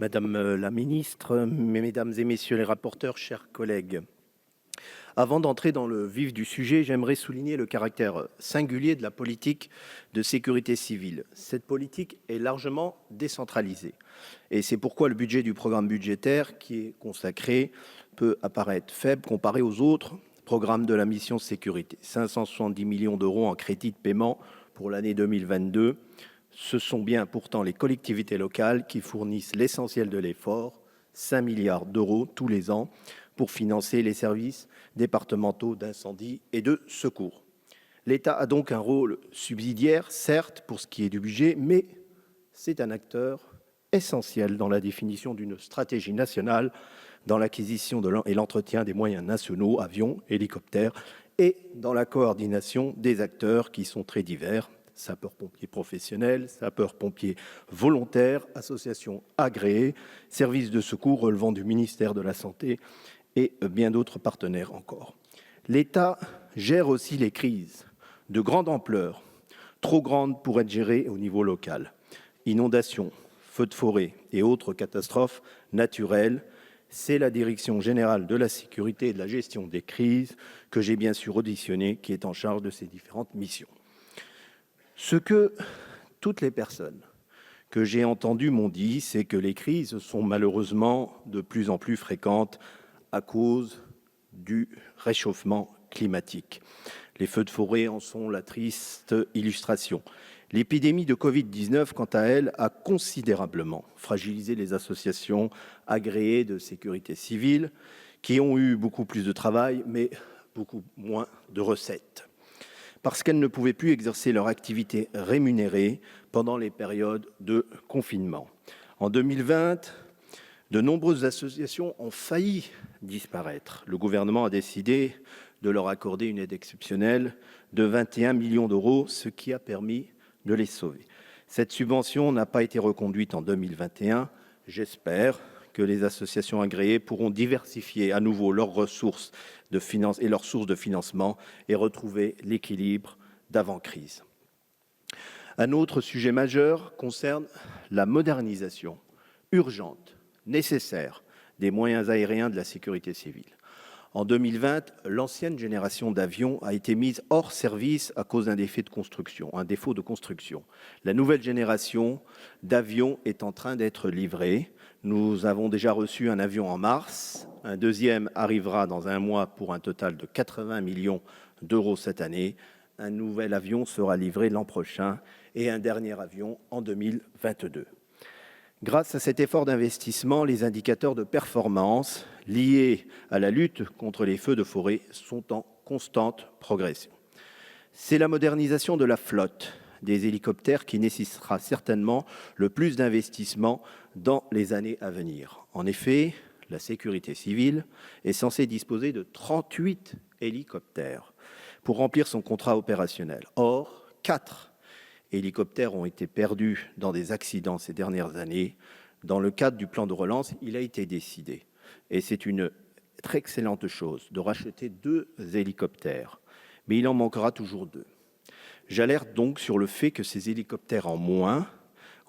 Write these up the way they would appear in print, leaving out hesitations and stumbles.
Madame la ministre, mesdames et messieurs les rapporteurs, chers collègues. Avant d'entrer dans le vif du sujet, j'aimerais souligner le caractère singulier de la politique de sécurité civile. Cette politique est largement décentralisée et c'est pourquoi le budget du programme budgétaire qui est consacré peut apparaître faible comparé aux autres programmes de la mission sécurité. 570 millions d'euros en crédit de paiement pour l'année 2022. Ce sont bien pourtant les collectivités locales qui fournissent l'essentiel de l'effort, 5 milliards d'euros tous les ans, pour financer les services départementaux d'incendie et de secours. L'État a donc un rôle subsidiaire, certes, pour ce qui est du budget, mais c'est un acteur essentiel dans la définition d'une stratégie nationale, dans l'acquisition et l'entretien des moyens nationaux, avions, hélicoptères, et dans la coordination des acteurs qui sont très divers, sapeurs-pompiers professionnels, sapeurs-pompiers volontaires, associations agréées, services de secours relevant du ministère de la Santé et bien d'autres partenaires encore. L'État gère aussi les crises de grande ampleur, trop grandes pour être gérées au niveau local. Inondations, feux de forêt et autres catastrophes naturelles, c'est la Direction générale de la sécurité et de la gestion des crises que j'ai bien sûr auditionnée qui est en charge de ces différentes missions. Ce que toutes les personnes que j'ai entendues m'ont dit, c'est que les crises sont malheureusement de plus en plus fréquentes à cause du réchauffement climatique. Les feux de forêt en sont la triste illustration. L'épidémie de Covid-19, quant à elle, a considérablement fragilisé les associations agréées de sécurité civile qui ont eu beaucoup plus de travail, mais beaucoup moins de recettes, parce qu'elles ne pouvaient plus exercer leur activité rémunérée pendant les périodes de confinement. En 2020, de nombreuses associations ont failli disparaître. Le gouvernement a décidé de leur accorder une aide exceptionnelle de 21 millions d'euros, ce qui a permis de les sauver. Cette subvention n'a pas été reconduite en 2021. J'espère que les associations agréées pourront diversifier à nouveau leurs ressources et leurs sources de financement et retrouver l'équilibre d'avant-crise. Un autre sujet majeur concerne la modernisation urgente, nécessaire, des moyens aériens de la sécurité civile. En 2020, l'ancienne génération d'avions a été mise hors service à cause d'un défaut de construction. La nouvelle génération d'avions est en train d'être livrée. Nous avons déjà reçu un avion en mars. Un deuxième arrivera dans un mois pour un total de 80 millions d'euros cette année. Un nouvel avion sera livré l'an prochain et un dernier avion en 2022. Grâce à cet effort d'investissement, les indicateurs de performance liés à la lutte contre les feux de forêt sont en constante progression. C'est la modernisation de la flotte des hélicoptères qui nécessitera certainement le plus d'investissement dans les années à venir. En effet, la sécurité civile est censée disposer de 38 hélicoptères pour remplir son contrat opérationnel. Or, 4 hélicoptères ont été perdus dans des accidents ces dernières années. Dans le cadre du plan de relance, il a été décidé, et c'est une très excellente chose, de racheter 2 hélicoptères, mais il en manquera toujours 2. J'alerte donc sur le fait que ces hélicoptères en moins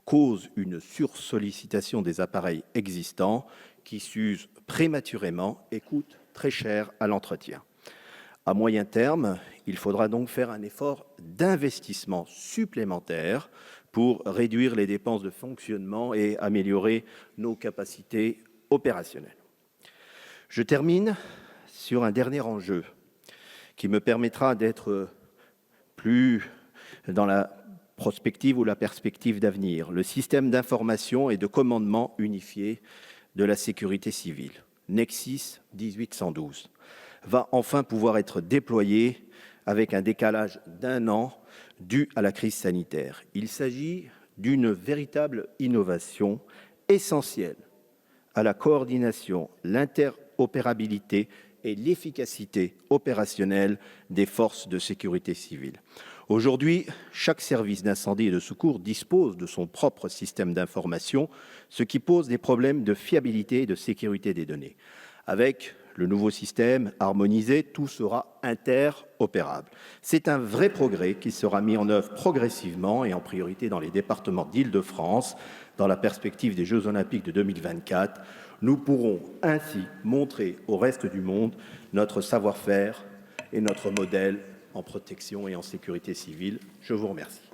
causent une sursollicitation des appareils existants qui s'usent prématurément et coûtent très cher à l'entretien. À moyen terme, il faudra donc faire un effort d'investissement supplémentaire pour réduire les dépenses de fonctionnement et améliorer nos capacités opérationnelles. Je termine sur un dernier enjeu qui me permettra d'être plus dans la prospective ou la perspective d'avenir, le système d'information et de commandement unifié de la sécurité civile, NexSIS 1812. Va enfin pouvoir être déployé avec un décalage d'1 an dû à la crise sanitaire. Il s'agit d'une véritable innovation essentielle à la coordination, l'interopérabilité et l'efficacité opérationnelle des forces de sécurité civile. Aujourd'hui, chaque service d'incendie et de secours dispose de son propre système d'information, ce qui pose des problèmes de fiabilité et de sécurité des données. Avec le nouveau système harmonisé, tout sera interopérable. C'est un vrai progrès qui sera mis en œuvre progressivement et en priorité dans les départements d'Île-de-France dans la perspective des Jeux olympiques de 2024. Nous pourrons ainsi montrer au reste du monde notre savoir-faire et notre modèle en protection et en sécurité civile. Je vous remercie.